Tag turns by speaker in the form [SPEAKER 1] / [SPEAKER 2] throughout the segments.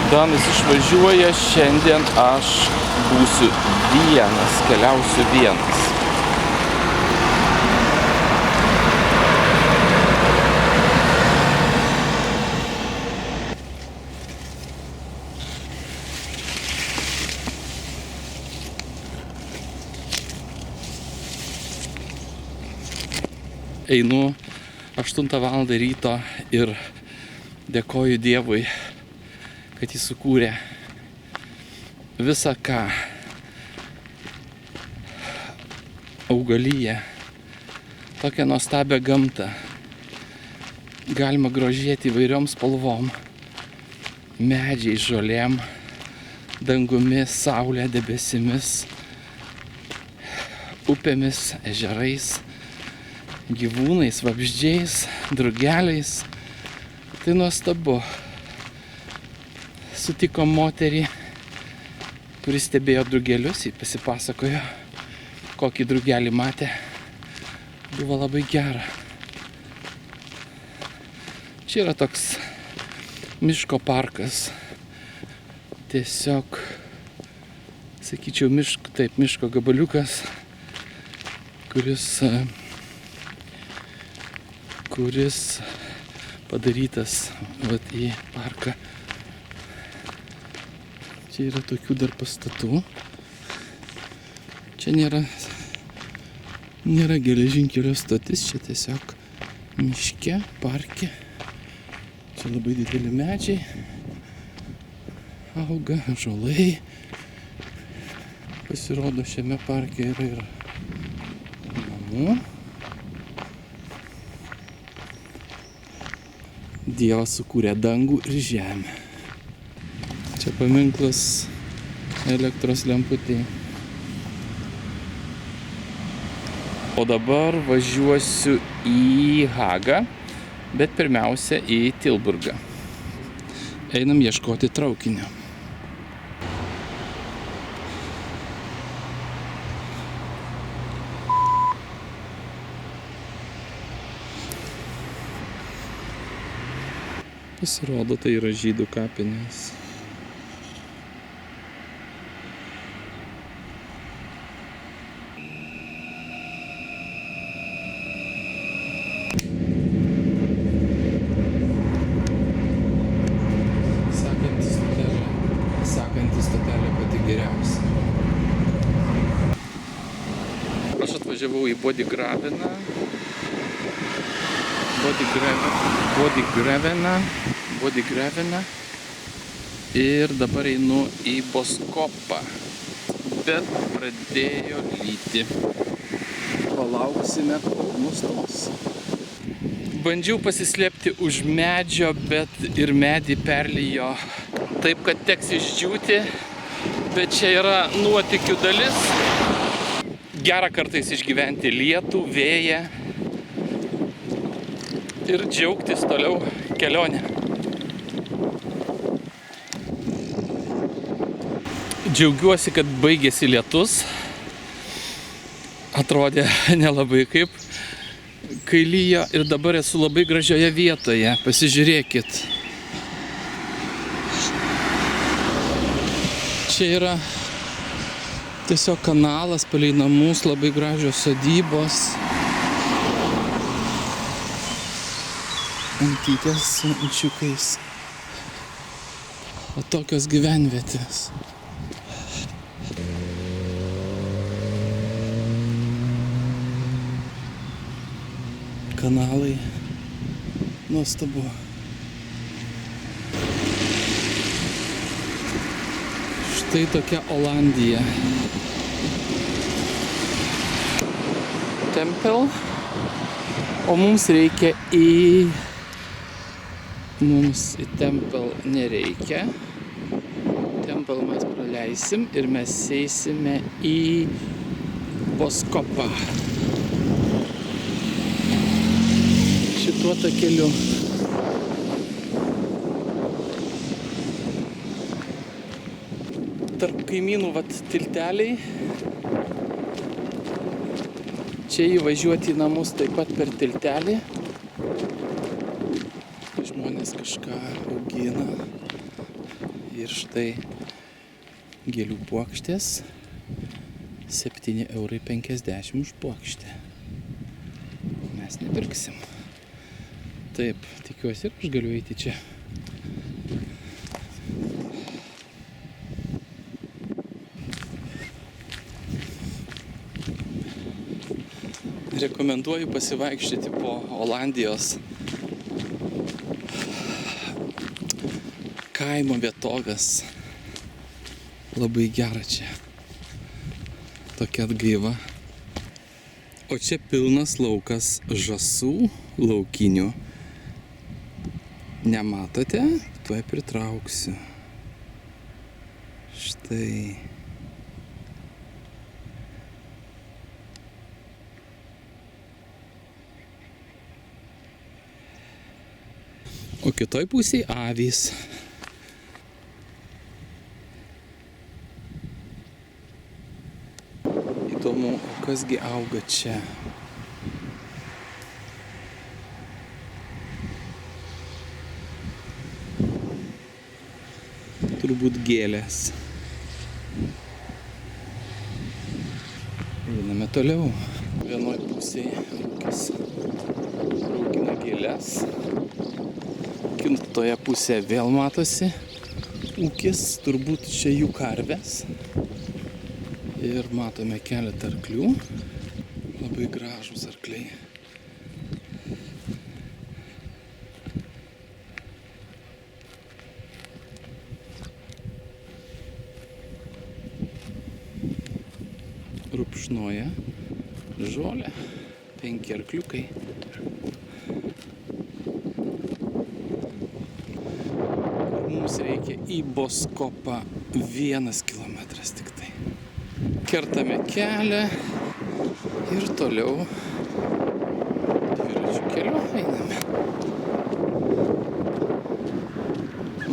[SPEAKER 1] Danas išvažiuoja, šiandien aš būsiu vienas, keliausiu vienas. Einu 8 val. Ryto ir dėkoju Dievui, kad jis sukūrė visą ką. Augalyje, tokią nuostabią gamtą. Galima grožėti įvairiom spalvom. Medžiais, žolėm, dangumi, saulė, debesimis, upėmis, ežerais, gyvūnais, vabzdžiais, drugeliais. Tai nuostabu. Sutikom moterį, kuris stebėjo drugelius, jį pasipasakojo, kokį drugelį matė. Buvo labai gera. Čia yra toks miško parkas. Tiesiog, sakyčiau, miško gabaliukas, kuris padarytas į parką. Čia yra tokių dar pastatų. Čia nėra geležinkelio stotis, čia tiesiog miške, parke. Čia labai dideli medžiai. Auga ąžuolai. Pasirodo, šiame parke yra ir namų. Dievas sukūrė dangų ir žemę. Čia paminklas elektros lemputei. O dabar važiuosiu į Hagą, bet pirmiausia į Tilburgą. Einam ieškoti traukinio. Pasirodo, tai yra žydų kapinės. Sekanti stotelė pati geriausia. Aš atvažiavau į Bodigraveną. Ir dabar einu į Boskopą. Bet pradėjo lyti. Palauksime, kol nustos. Bandžiau pasislėpti už medžio, bet ir medį perlijo taip, kad teks išdžiūti. Bet čia yra nuotykių dalis. Gera kartais išgyventi lietų, vėją. Ir džiaugtis toliau kelionę. Džiaugiuosi, kad baigėsi lietus. Atrodė nelabai kaip kai lyjo ir dabar esu labai gražioje vietoje. Pasižiūrėkit. Čia yra tiesiog kanalas palei namus, labai gražios sodybos. Antytės su ančiukais. O tokios gyvenvietės. Kanalai. Nuostabu. Štai tokia Olandija. Tempel. O mums reikia Mums į Tempel nereikia. Tempel mes praleisim ir mes eisime į Boskopą. Šituo takeliu. Tarp kaimynų tilteliai. Čia įvažiuoti į namus taip pat per tiltelį. Žmonės kažką augina Ir štai gėlių puokštės 7,50 € už puokštę. Mes nepirksim. Taip, tikiuosi ir aš galiu eiti čia. Rekomenduoju pasivaikščioti po Olandijos kaimo vietovės. Labai gera čia. Tokia atgaiva. O čia pilnas laukas žąsų laukinių. Nematote? Tuoj pritrauksiu. Štai. O kitoj pusėje avys. Įdomu, kasgi auga čia. Turbūt gėlės. Einame toliau. Vienoj pusėje ūkis augina gėlės. Kitoje pusėje vėl matosi ūkis, turbūt čia jų karvės. Ir matome keletą arklių. Labai gražūs arkliai. Rupšnoja žolę. 5 arkliukai. Mums reikia į Boskopą 1 kilometras tik tai. Kertame kelią ir toliau dviračių keliu einame.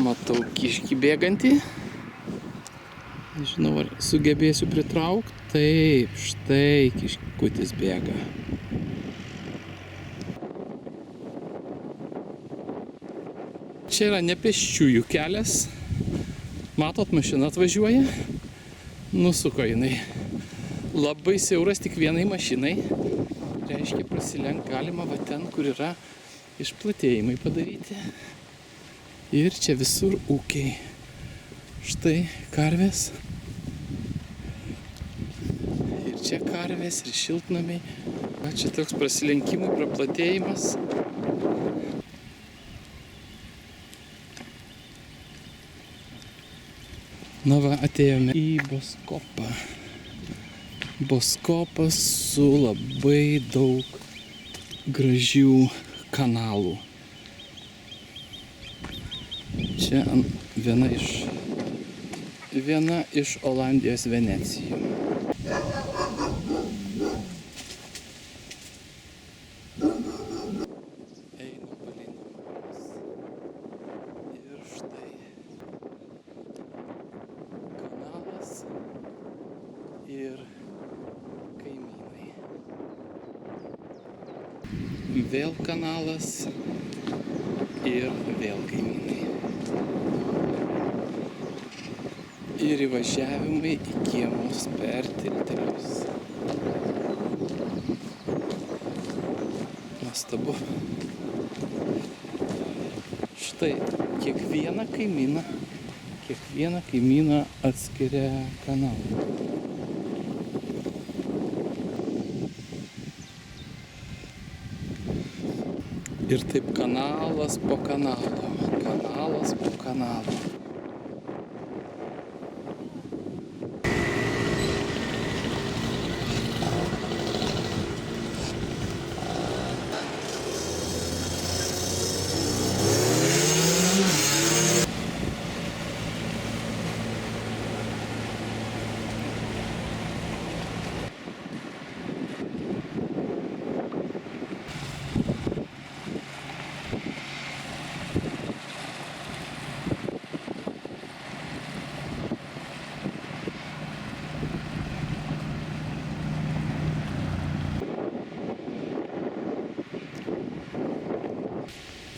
[SPEAKER 1] Matau kiškį bėgantį. Nežinau, ar sugebėsiu pritraukti. Taip, štai kiškutis bėga. Čia yra ne pėsčiųjų kelias. Matot, mašina atvažiuoja. Nusuko jinai. Labai siauras tik vienai mašinai. Reiškia, prasilenkt galima va ten, kur yra išplatėjimai padaryti. Ir čia visur ūkiai. Štai karvės. Ir čia karvės ir šiltnamiai. Va čia toks prasilenkimų praplatėjimas. Na va, atėjome į Boskopą. Boskopas su labai daug gražių kanalų. Čia viena iš Olandijos Venecijų. Einu palei namus. Ir štai kanalas ir kaimynai. Vėl kanalas ir vėl kaimynai. Ir įvažiavimai į kiemus per tiltelius. Nuostabu. Štai kiekvieną kaimyną atskiria kanalą. Ir taip kanalas po kanalo. Kanalas po kanalo.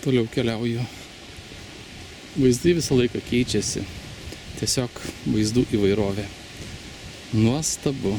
[SPEAKER 1] Toliau keliauju. Vaizdai visą laiką keičiasi. Tiesiog vaizdų įvairovė. Nuostabu.